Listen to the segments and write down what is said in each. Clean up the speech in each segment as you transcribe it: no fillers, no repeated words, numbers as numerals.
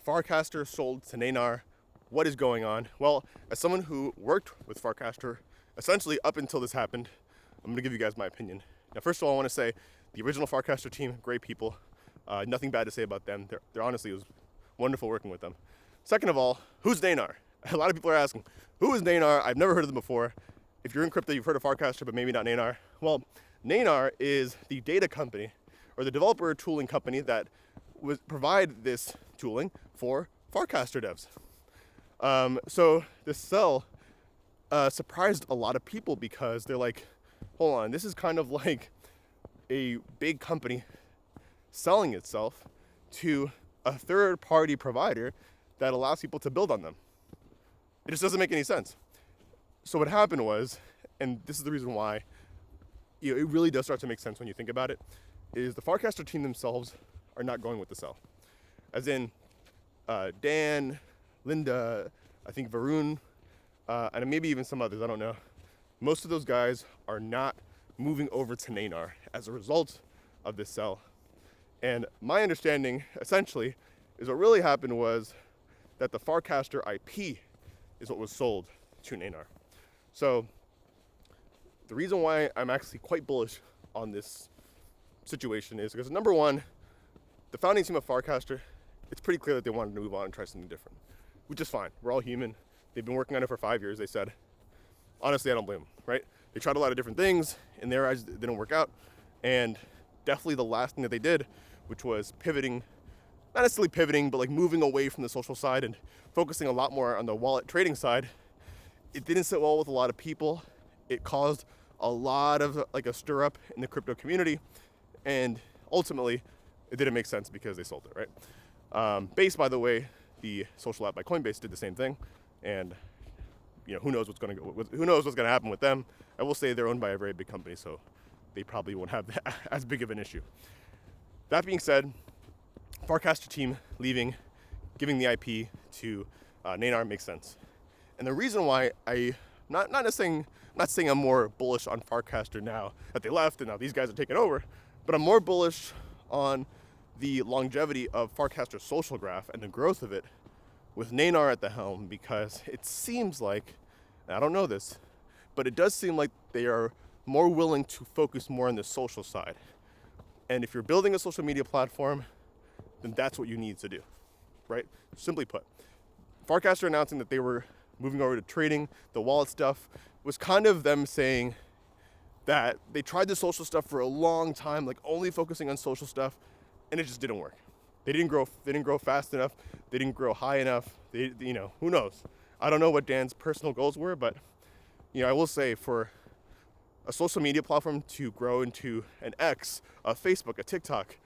Farcaster sold to Neynar. What is going on? Well, as someone who worked with Farcaster, essentially up until this happened, I'm going to give you guys my opinion. Now, first of all, I want to say the original Farcaster team, great people. Nothing bad to say about them. They're honestly, it was wonderful working with them. Second of all, who's Neynar? A lot of people are asking, who is Neynar? I've never heard of them before. If you're in crypto, you've heard of Farcaster, but maybe not Neynar. Well, Neynar is the data company or the developer tooling company that provide this tooling for Farcaster devs. So this sell surprised a lot of people because they're like, hold on, this is kind of like a big company selling itself to a third-party provider that allows people to build on them. It just doesn't make any sense. So what happened was, and this is the reason why it really does start to make sense when you think about it, is the Farcaster team themselves are not going with the sell. As in, Dan, Linda, I think Varun, and maybe even some others, I don't know. Most of those guys are not moving over to Neynar as a result of this sell. And my understanding, essentially, is what really happened was that the Farcaster IP is what was sold to Neynar. So the reason why I'm actually quite bullish on this situation is because, number one, the founding team of Farcaster, it's pretty clear that they wanted to move on and try something different, which is fine. We're all human. They've been working on it for 5 years, they said. Honestly, I don't blame them, right? They tried a lot of different things. In their eyes, it didn't work out. And definitely the last thing that they did, which was pivoting, not necessarily pivoting, but like moving away from the social side and focusing a lot more on the wallet trading side, it didn't sit well with a lot of people. It caused a lot of like a stir up in the crypto community. And ultimately, it didn't make sense because they sold it, right? Base, by the way, the social app by Coinbase, did the same thing. And who knows what's going to happen with them. I will say they're owned by a very big company, so they probably won't have as big of an issue. That being said, Farcaster team leaving, giving the IP to Neynar makes sense. And the reason why not saying I'm more bullish on Farcaster now that they left and now these guys are taking over, but I'm more bullish on the longevity of Farcaster's social graph and the growth of it with Neynar at the helm, because it seems like, and I don't know this, but it does seem like they are more willing to focus more on the social side. And if you're building a social media platform, then that's what you need to do, right? Simply put, Farcaster announcing that they were moving over to trading, the wallet stuff, was kind of them saying that they tried the social stuff for a long time, like only focusing on social stuff, and it just didn't work. They didn't grow fast enough. They didn't grow high enough. Who knows? I don't know what Dan's personal goals were, but I will say for a social media platform to grow into an X, a Facebook, a TikTok,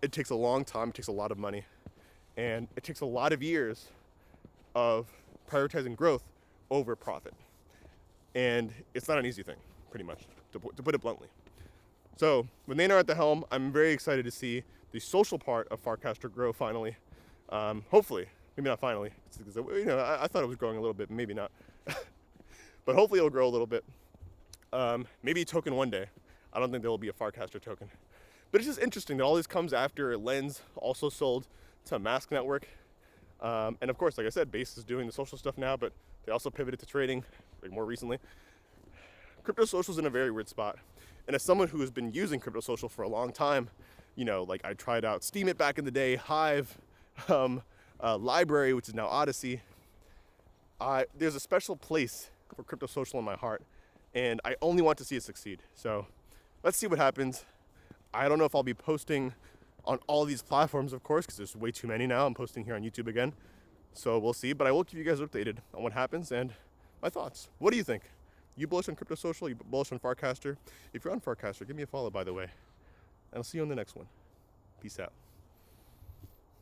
it takes a long time, it takes a lot of money, and it takes a lot of years of prioritizing growth over profit. And it's not an easy thing, pretty much, to put it bluntly. So with Neynar at the helm, I'm very excited to see the social part of Farcaster grow finally. Hopefully, maybe not finally. I thought it was growing a little bit, maybe not. But hopefully it'll grow a little bit. Maybe a token one day. I don't think there will be a Farcaster token. But it's just interesting that all this comes after Lens also sold to Mask Network. And of course, like I said, Base is doing the social stuff now, but they also pivoted to trading more recently. Crypto Social's in a very weird spot. And as someone who has been using Crypto Social for a long time, like I tried out Steemit back in the day, Hive, Library, which is now Odyssey. There's a special place for Crypto Social in my heart, and I only want to see it succeed. So let's see what happens. I don't know if I'll be posting on all these platforms, of course, because there's way too many now. I'm posting here on YouTube again. So we'll see, but I will keep you guys updated on what happens and my thoughts. What do you think? You bullish on Crypto Social? You bullish on Farcaster? If you're on Farcaster, give me a follow, by the way. And I'll see you on the next one. Peace out.